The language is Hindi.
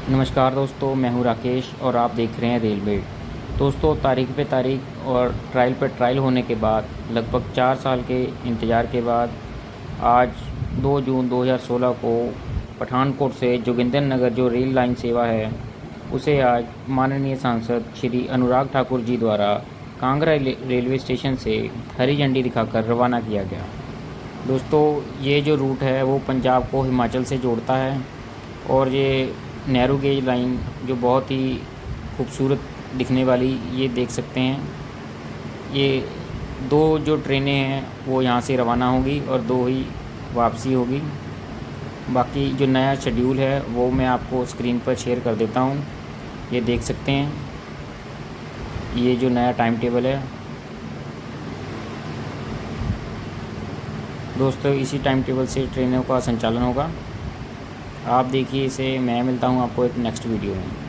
नमस्कार दोस्तों, मैं हूं राकेश और आप देख रहे हैं रेलमेड। दोस्तों, तारीख पे तारीख और ट्रायल पे ट्रायल होने के बाद लगभग 4 साल के इंतज़ार के बाद आज 2 जून 2016 को पठानकोट से जोगिंदर नगर जो रेल लाइन सेवा है उसे आज माननीय सांसद श्री अनुराग ठाकुर जी द्वारा कांगड़ा रेलवे स्टेशन से हरी झंडी दिखाकर रवाना किया गया। दोस्तों, ये जो रूट है वो पंजाब को हिमाचल से जोड़ता है और ये नैरो गेज लाइन जो बहुत ही खूबसूरत दिखने वाली, ये देख सकते हैं। ये 2 जो ट्रेनें हैं वो यहाँ से रवाना होंगी और 2 ही वापसी होगी। बाकी जो नया शेड्यूल है वो मैं आपको स्क्रीन पर शेयर कर देता हूँ। ये देख सकते हैं, ये जो नया टाइम टेबल है दोस्तों, इसी टाइम टेबल से ट्रेनों का संचालन होगा। आप देखिए इसे। मैं मिलता हूँ आपको एक नेक्स्ट वीडियो में।